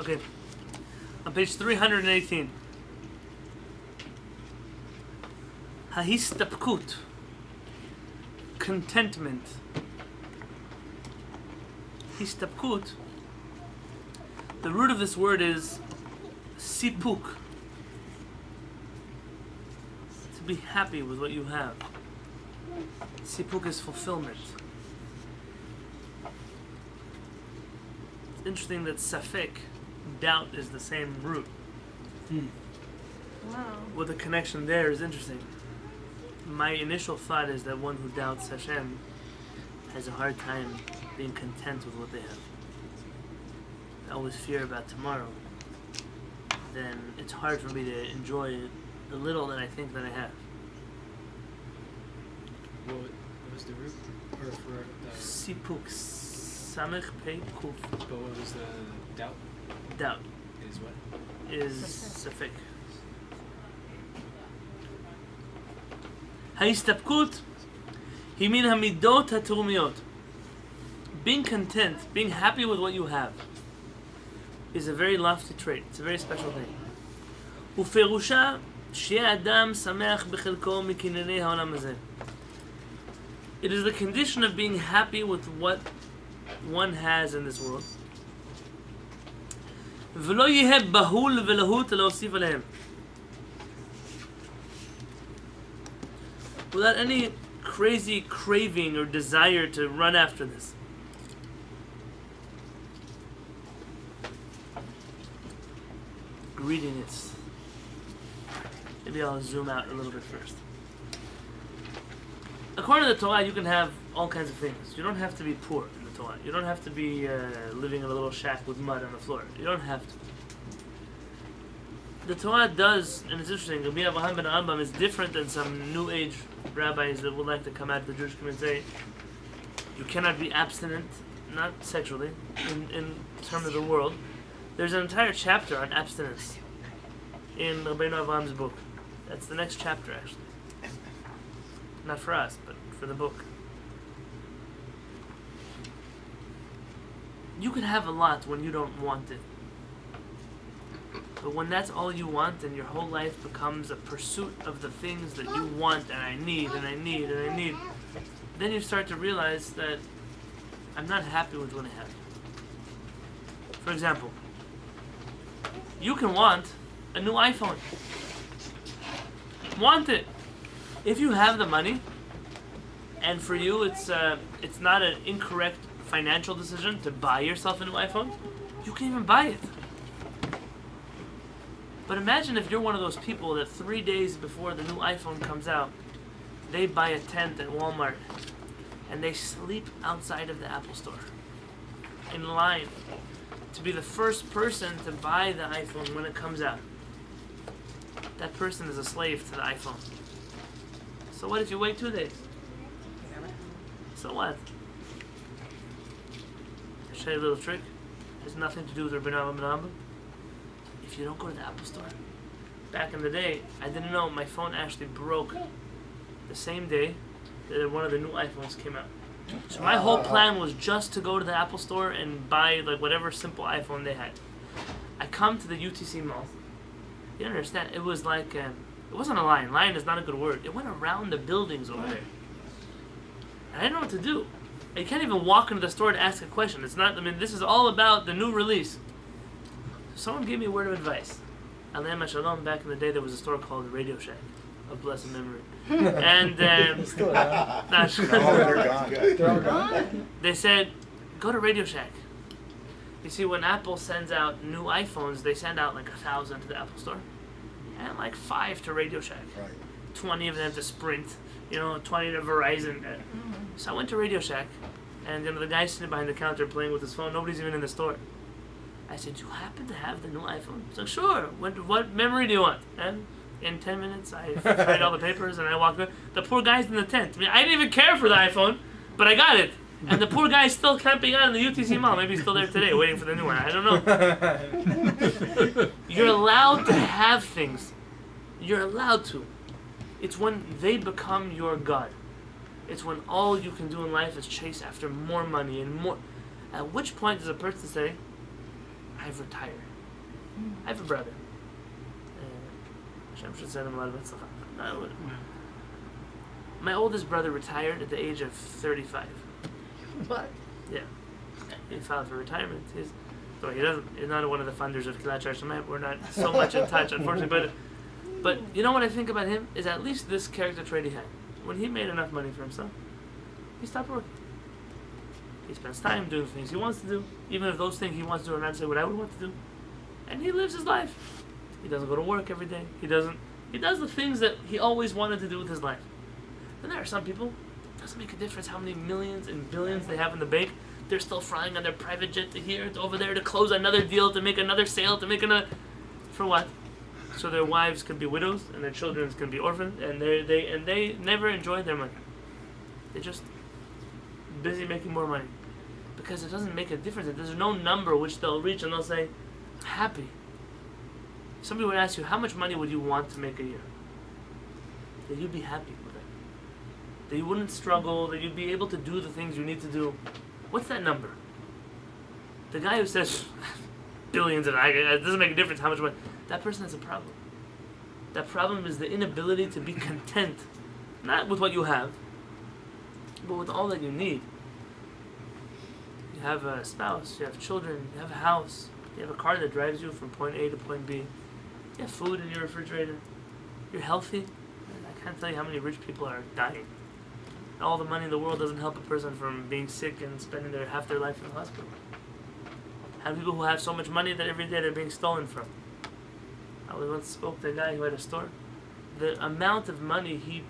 Okay. On page 318. Hahistapkut. Contentment. Histapkut. The root of this word is sipuk. To be happy with what you have. Sipuk is fulfillment. It's interesting that safek, doubt, is the same root. Wow. Well, the connection there is interesting. My initial thought is that one who doubts Hashem has a hard time being content with what they have. I always fear about tomorrow. Then it's hard for me to enjoy the little that I think that I have. What was the root? Or for the... Sipuk, samech pei kuf. But what was the doubt? Doubt Is what? is safek. Ha'istapkut hi min hamidot ha'turumiyot. Being content, being happy with what you have, is a very lofty trait. It's a very special thing. ופירושה שיהיה אדם שמח בחלקו מקנייני העולם הזה. It is the condition of being happy with what one has in this world. ולא יהיה בהול ולהוט להוסיף עליהם. Without any crazy craving or desire to run after this. Greediness. Maybe I'll zoom out a little bit first. According to the Torah, you can have all kinds of things. You don't have to be poor in the Torah. You don't have to be living in a little shack with mud on the floor. You don't have to. The Torah does, and it's interesting, Rabbi Avraham ben Rambam is different than some New Age rabbis that would like to come out of the Jewish community and say, you cannot be abstinent, not sexually, in terms of the world. There's an entire chapter on abstinence in Rabbi Avraham's book. That's the next chapter, actually. Not for us, but for the book. You can have a lot when you don't want it. But when that's all you want and your whole life becomes a pursuit of the things that you want and I need and I need and I need, then you start to realize that I'm not happy with what I have. For example, you can want a new iPhone. Want it. If you have the money, and for you it's not an incorrect financial decision to buy yourself a new iPhone, you can even buy it. But imagine if you're one of those people that 3 days before the new iPhone comes out, they buy a tent at Walmart and they sleep outside of the Apple Store in line to be the first person to buy the iPhone when it comes out. That person is a slave to the iPhone. So what if you wait 2 days? So what? I'll show you a little trick. It has nothing to do with Rabbi Yonatan Halevy. If you don't go to the Apple Store, back in the day, I didn't know my phone actually broke the same day that one of the new iPhones came out. So my whole plan was just to go to the Apple Store and buy like whatever simple iPhone they had. I come to the UTC mall. You don't understand. It was like, it wasn't a line. Line is not a good word. It went around the buildings over there. And I didn't know what to do. You can't even walk into the store to ask a question. It's not, I mean, this is all about the new release. Someone gave me a word of advice. Alayim Shalom, back in the day there was a store called Radio Shack of blessed memory. And they said, go to Radio Shack. You see, when Apple sends out new iPhones, they send out like 1,000 to the Apple Store. And like 5 to Radio Shack. Right. 20 of them to Sprint, 20 to Verizon. So I went to Radio Shack, and the guy sitting behind the counter playing with his phone, nobody's even in the store. I said, do you happen to have the new iPhone? He's like, sure. What memory do you want? And in 10 minutes, I read all the papers and I walked in. The poor guy's in the tent. I mean, I didn't even care for the iPhone, but I got it. And the poor guy's still camping out in the UTC mall. Maybe he's still there today waiting for the new one. I don't know. You're allowed to have things. You're allowed to. It's when they become your God. It's when all you can do in life is chase after more money and more. At which point does a person say, I've retired. I have a brother. Hashem should send him a lot of tzedakah. My oldest brother retired at the age of 35. What? Yeah. He filed for retirement. He's not one of the funders of Kehillat HaShamayim. We're not so much in touch, unfortunately. But you know what I think about him is at least this character trait he had. When he made enough money for himself, he stopped working. He spends time doing the things he wants to do, even if those things he wants to do are not say what I would want to do. And he lives his life. He doesn't go to work every day. He does the things that he always wanted to do with his life. Then there are some people, it doesn't make a difference how many millions and billions they have in the bank. They're still flying on their private jet to here, to over there, to close another deal, to make another sale, to make another... For what? So their wives can be widows and their children can be orphans, and they never enjoy their money. They're just busy making more money. Because it doesn't make a difference. There's no number which they'll reach and they'll say, happy. Somebody would ask you, how much money would you want to make a year? That you'd be happy with it. That you wouldn't struggle, that you'd be able to do the things you need to do. What's that number? The guy who says billions and it doesn't make a difference how much money, that person has a problem. That problem is the inability to be content, not with what you have, but with all that you need. You have a spouse, you have children, you have a house, you have a car that drives you from point A to point B, you have food in your refrigerator, you're healthy. I can't tell you how many rich people are dying. All the money in the world doesn't help a person from being sick and spending half their life in the hospital. How people who have so much money that every day they're being stolen from. I once spoke to a guy who had a store. The amount of money he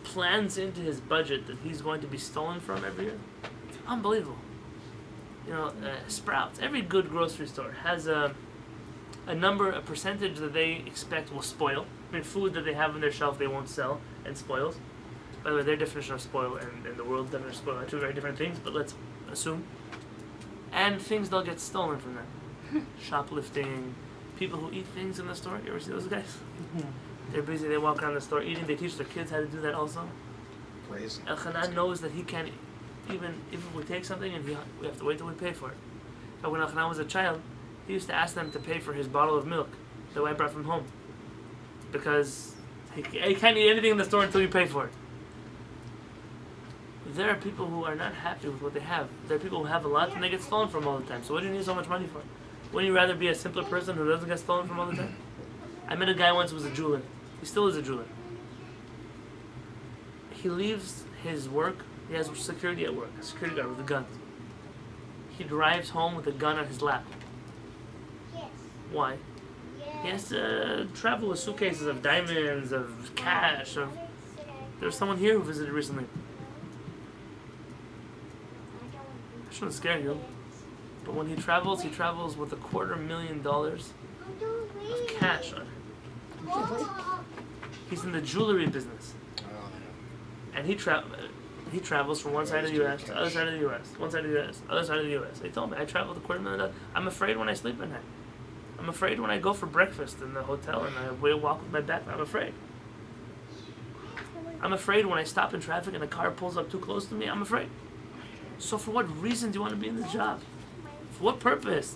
plans into his budget that he's going to be stolen from every year, it's unbelievable. You know, Sprouts, every good grocery store has a percentage that they expect will spoil. I mean, food that they have on their shelf they won't sell and spoils. By the way, their definition of spoil and the world's definition of spoil are two very different things, but let's assume. And things they'll get stolen from them. Shoplifting, people who eat things in the store. You ever see those guys? They're busy, they walk around the store eating, they teach their kids how to do that also. Crazy. El-Hanan knows that he can't, even if we take something and we have to wait till we pay for it. But when El-Hanan was a child, he used to ask them to pay for his bottle of milk that I brought from home. Because he can't eat anything in the store until you pay for it. There are people who are not happy with what they have. There are people who have a lot and they get stolen from all the time. So what do you need so much money for? Wouldn't you rather be a simpler person who doesn't get stolen from all the time? I met a guy once who was a jeweler. He still is a jeweler. He leaves his work. He has security at work. A security guard with a gun. He drives home with a gun on his lap. Why? He has to travel with suitcases of diamonds, of cash. There's someone here who visited recently. I shouldn't scare you. But when he travels with $250,000 of cash on him. He's in the jewelry business. And he travels from one side of the U.S. to the other side of the U.S. One side of the U.S., other side of the U.S. They told me, I travel with $250,000. I'm afraid when I sleep at night. I'm afraid when I go for breakfast in the hotel and I walk with my backpack. I'm afraid. I'm afraid when I stop in traffic and a car pulls up too close to me. I'm afraid. So for what reason do you want to be in this job? For what purpose?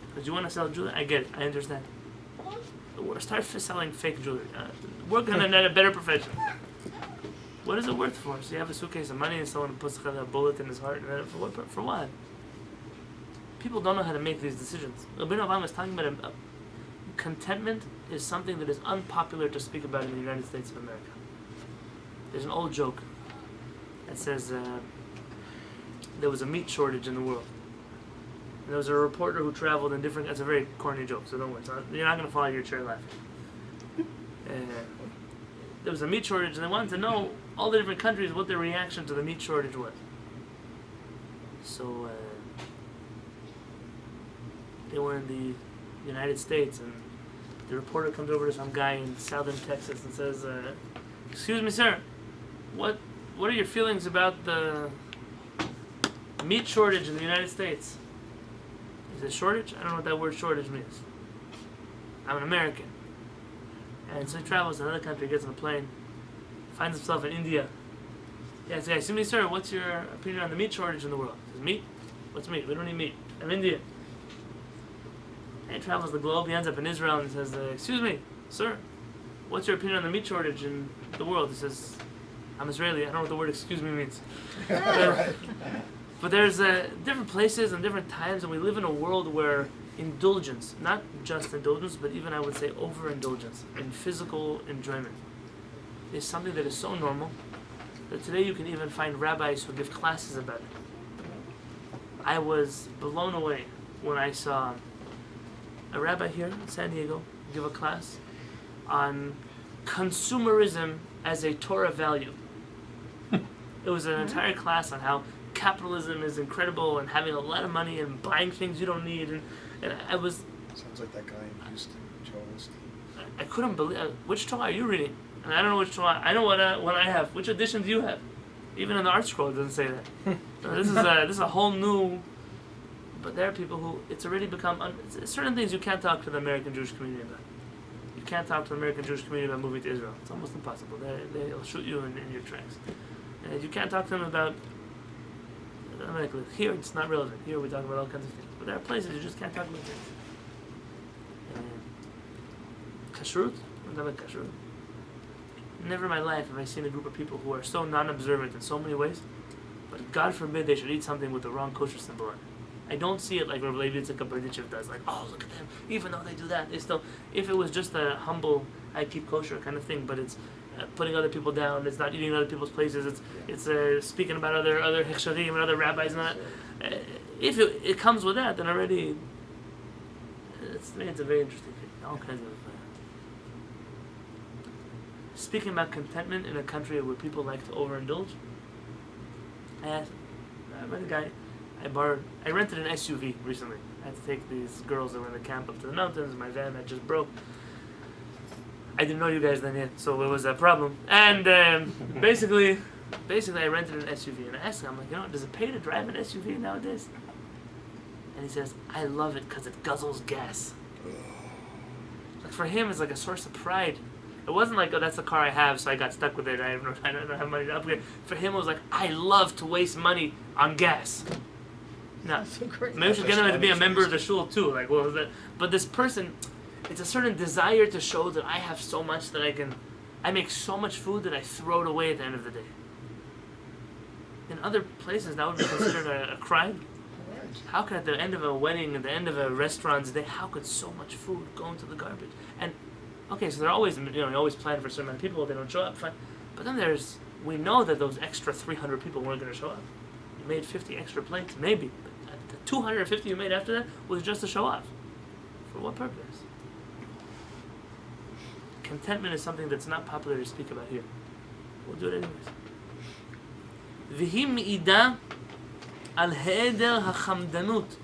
Because you want to sell jewelry? I get it. I understand. Start selling fake jewelry. Work on a better profession. What is it worth for? So you have a suitcase of money and someone puts a bullet in his heart. For what? For what? People don't know how to make these decisions. Rabbi Yonatan is talking about contentment is something that is unpopular to speak about in the United States of America. There's an old joke that says there was a meat shortage in the world. And there was a reporter who traveled in different... That's a very corny joke, so don't worry. You're not going to fall out of your chair laughing. There was a meat shortage, and they wanted to know all the different countries what their reaction to the meat shortage was. So they were in the United States, and the reporter comes over to some guy in southern Texas and says, "Excuse me, sir, what are your feelings about the meat shortage in the United States?" Is it shortage? I don't know what that word shortage means. I'm an American. And so he travels to another country, gets on a plane, finds himself in India. Yeah, so excuse me, sir, what's your opinion on the meat shortage in the world? He says, meat? What's meat? We don't eat meat. I'm Indian. And he travels the globe. He ends up in Israel and says, "Excuse me, sir, what's your opinion on the meat shortage in the world?" He says, "I'm Israeli. I don't know what the word 'excuse me' means." But there's different places and different times, and we live in a world where indulgence, not just indulgence, but even I would say overindulgence in physical enjoyment, is something that is so normal that today you can even find rabbis who give classes about it. I was blown away when I saw a rabbi here in San Diego give a class on consumerism as a Torah value. It was an entire class on how capitalism is incredible and having a lot of money and buying things you don't need, and I was... Sounds like that guy in Houston, Joel Osteen. I couldn't believe... which Torah are you reading? And I don't know which Torah... I know what I have. Which edition do you have? Even in the Art Scroll it doesn't say that. So this is a whole new... But there are people who... It's already become... certain things you can't talk to the American Jewish community about. You can't talk to the American Jewish community about moving to Israel. It's almost impossible. They'll shoot you in your tracks. And you can't talk to them about... Here it's not relevant. Here we talk about all kinds of things. But there are places you just can't talk about things. Kashrut? What about kashrut? Never in my life have I seen a group of people who are so non-observant in so many ways, but God forbid they should eat something with the wrong kosher symbol on it. I don't see it like Rabbi Yonatan does, like, oh, look at them, even though they do that, they still... If it was just a humble, I keep kosher kind of thing, but it's putting other people down, it's not eating in other people's places, it's speaking about other hechsharim and other rabbis and that. If it comes with that, then already... It's a very interesting thing. All kinds of... Speaking about contentment in a country where people like to overindulge, I met a guy, I rented an SUV recently. I had to take these girls that were in the camp up to the mountains, my van that just broke. I didn't know you guys then yet, so it was a problem. And basically I rented an SUV, and I asked him, I'm like, does it pay to drive an SUV nowadays? And he says, I love it because it guzzles gas. Like for him, it's like a source of pride. It wasn't like, oh, that's the car I have, so I got stuck with it. I don't have money to upgrade. For him, it was like, I love to waste money on gas. Now, maybe we should get him to be a member of the shul too. Like, what was that? But this person, it's a certain desire to show that I have so much that I make so much food that I throw it away at the end of the day. In other places, that would be considered a crime. How could at the end of a wedding, at the end of a restaurant's day, how could so much food go into the garbage? And okay, so they're always, you always plan for a certain amount of people. They don't show up, fine. But then we know that those extra 300 people weren't going to show up. You made 50 extra plates, maybe. But the 250 you made after that was just to show off. For what purpose? Contentment is something that's not popular to speak about here. We'll do it anyways. V'hi mi'ida al he'eder ha'chamdanut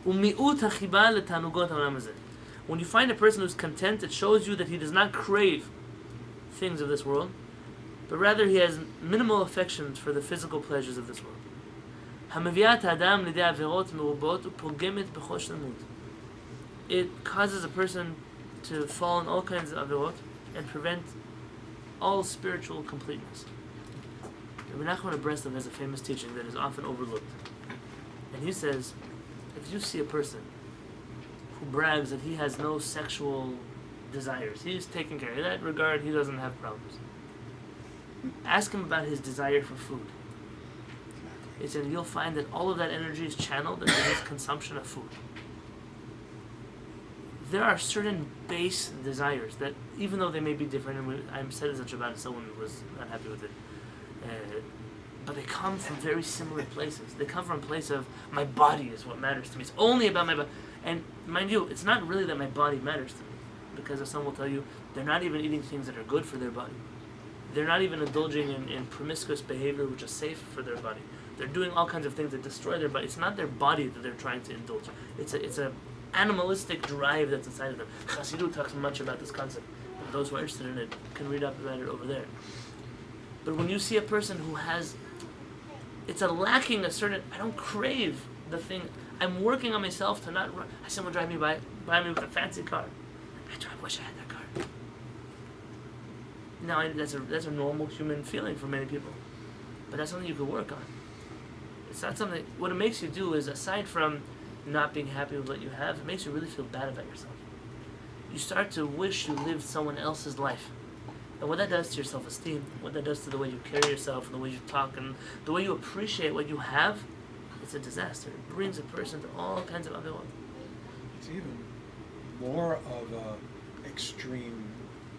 u'mi'ut ha'chiba l'tanugot ha'olam hazeh. When you find a person who's content, it shows you that he does not crave things of this world, but rather he has minimal affections for the physical pleasures of this world. It causes a person to fall in all kinds of avirot and prevent all spiritual completeness. Rabbi Nachman of Breslov has a famous teaching that is often overlooked. And he says, if you see a person who brags that he has no sexual desires, he's taken care of. In that regard, he doesn't have problems. Ask him about his desire for food. He said you'll find that all of that energy is channeled into his consumption of food. There are certain base desires that, even though they may be different, and I said this at Shabbat and someone was not happy with it, but they come from very similar places. They come from a place of, my body is what matters to me. It's only about my body. And mind you, it's not really that my body matters to me, because as some will tell you, they're not even eating things that are good for their body. They're not even indulging in promiscuous behavior which is safe for their body. They're doing all kinds of things that destroy their body. It's not their body that they're trying to indulge. It's a animalistic drive that's inside of them. Chassidut talks much about this concept. And those who are interested in it can read up about it over there. But when you see a person who has, it's a lacking a certain, I don't crave the thing. I'm working on myself to not run. Someone drive me by me with a fancy car. I wish I had that car. Now that's a normal human feeling for many people, but that's something you can work on. It's not something. What it makes you do is, aside from not being happy with what you have, it makes you really feel bad about yourself. You start to wish you lived someone else's life. And what that does to your self-esteem, what that does to the way you carry yourself and the way you talk and the way you appreciate what you have, it's a disaster. It brings a person to all kinds of other ones. It's even more of a extreme,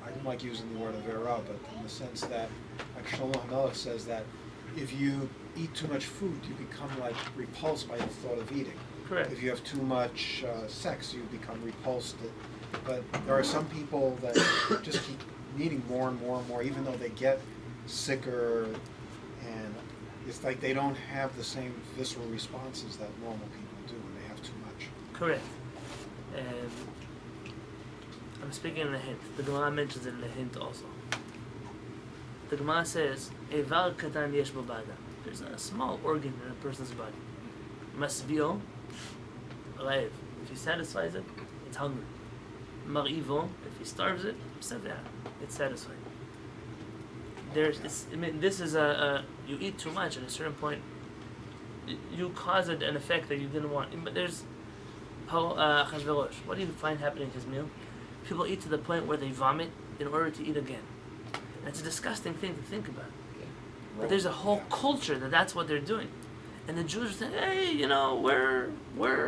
I don't like using the word avera, but in the sense that, like Shlomo HaMelech says that if you eat too much food, you become like repulsed by the thought of eating. Correct. If you have too much sex, you become repulsed. But there are some people that just keep needing more and more and more, even though they get sicker, and it's like they don't have the same visceral responses that normal people do when they have too much. Correct. And I'm speaking in a hint. The Gemara mentions it in a hint also. The Gemara says, Evar katan yesh bo b'adam. There's a small organ in a person's body. Masbio, ra'ev. If he satisfies it, it's hungry. Mar'ivo, if he starves it, saveh. It's satisfied. This is you eat too much at a certain point, you cause an effect that you didn't want. But there's Achashverosh. What do you find happening in his meal? People eat to the point where they vomit in order to eat again. And it's a disgusting thing to think about. But there's a whole culture that's what they're doing. And the Jews are saying, hey, we're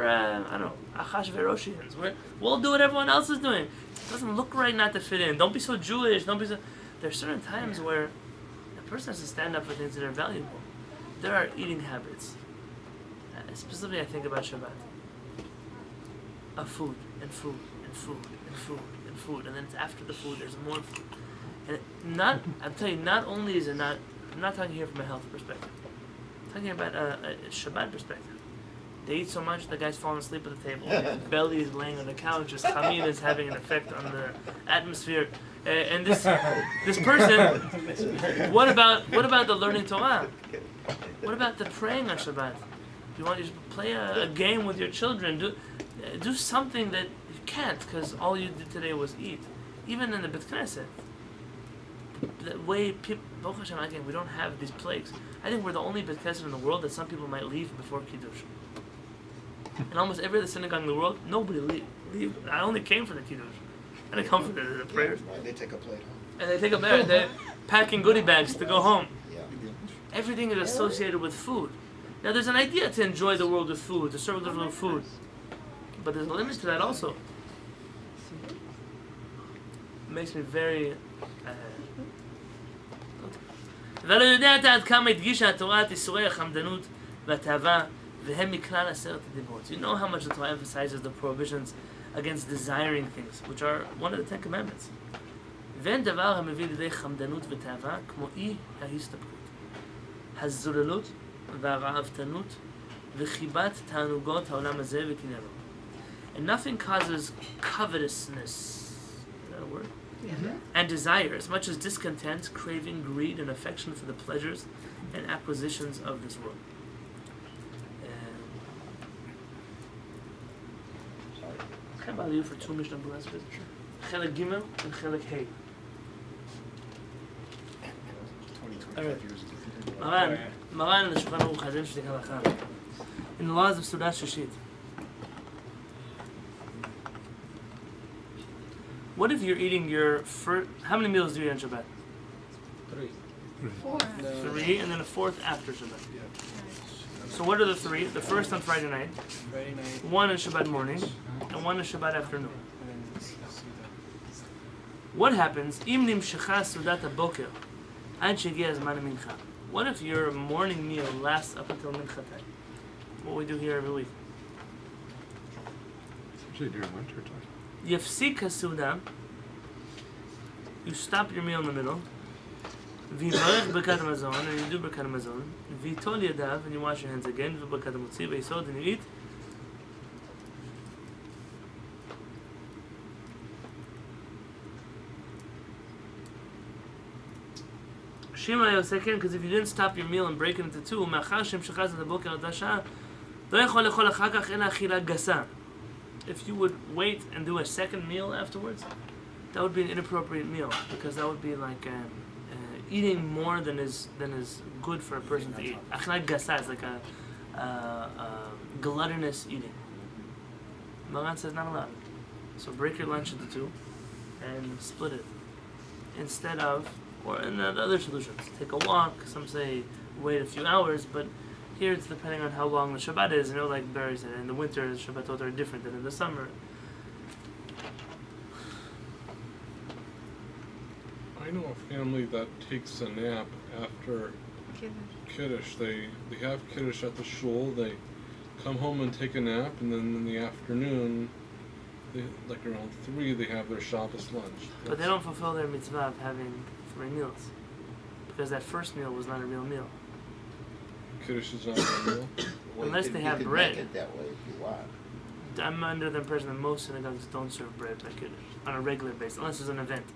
I don't know, Achashveroshians. We'll do what everyone else is doing. It doesn't look right not to fit in. Don't be so Jewish. There are certain times where a person has to stand up for things that are valuable. There are eating habits. Specifically, I think about Shabbat. Of food, and food, and food, and food, and food. And then it's after the food, there's more food. And I'm telling you, not only is it not, I'm not talking here from a health perspective. I'm talking about a Shabbat perspective. They eat so much, the guy's falling asleep at the table. His belly is laying on the couch. His chamin is having an effect on the atmosphere. And this person, what about the learning Torah? What about the praying on Shabbat? You want to play a game with your children? Do something that you can't because all you did today was eat. Even in the Bet Knesset, the way people, Baruch Hashem, again, we don't have these plagues. I think we're the only Bet Knesset in the world that some people might leave before Kiddush. In almost every other synagogue in the world, nobody leave. I only came for the Kiddush. I didn't come for the prayers. Yeah, they take a plate home. And they take a plate. They're packing goodie bags to go home. Yeah. Everything is associated with food. Now, there's an idea to enjoy the world with food, to serve the world with food. But there's a limit to that also. It makes me very... ולא יודעת עד כמה הדגישה התורה את איסורי החמדנות והתאווה והם מכלל 10 הדיברות. You know how much the Torah emphasizes the prohibitions against desiring things, which are one of the 10 commandments. ואין דבר המביא לידי חמדנות ותאווה כמו אי ההסתפקות, הזוללות והרעבתנות וחיבת תענוגות העולם הזה וקניינו. And nothing causes covetousness, is that a word? And desire, as much as discontent, craving, greed, and affection for the pleasures and acquisitions of this world. Can I bother you for 2 Mishnah Berurah, please? Chelek Gimel and Chelek Hey. 25 years ago. Maran in the Shulchan Aruch Hadin Sh'dik Halacha. In the laws of Sudat Shishit. What if you're eating your first... How many meals do you eat on Shabbat? 3. 4. 3, and then a 4th after Shabbat. Yeah. So what are the 3? The first on Friday night, Friday night. 1 on Shabbat morning, and 1 on Shabbat afternoon. And then Suda. What happens? Im nimshecha sudat haboker ad shegi'a zman mincha. What if your morning meal lasts up until mincha time? What we do here every week. It's usually during winter time. Yafsik hasuda. You stop your meal in the middle. V'yivarech b'kat hamazon, and you do b'kat hamazon. V'yitol yadav, and you wash your hands again. V'b'kat hamotzi v'yisod, and you eat. Shema Yosekin, because if you didn't stop your meal and break it into 2, if you would wait and do a second meal afterwards, that would be an inappropriate meal, because that would be like eating more than is good for a person to eat. Achila gasa is like a gluttonous eating. Maran says not allowed. So break your lunch into two and split it. Instead of, or in the other solutions, take a walk. Some say wait a few hours, but here it's depending on how long the Shabbat is. You know, like Barry said, in the winter the Shabbatot are different than in the summer. I know a family that takes a nap after Kiddush. They have Kiddush at the shul, they come home and take a nap, and then in the afternoon, like around 3, they have their Shabbos lunch. But they don't fulfill their mitzvah of having 3 meals. Because that first meal was not a real meal. Kiddush is not a meal. Well, Unless they have you can bread. make it that way if you want. I'm under the impression that most synagogues don't serve bread like Kiddush on a regular basis, unless it's an event.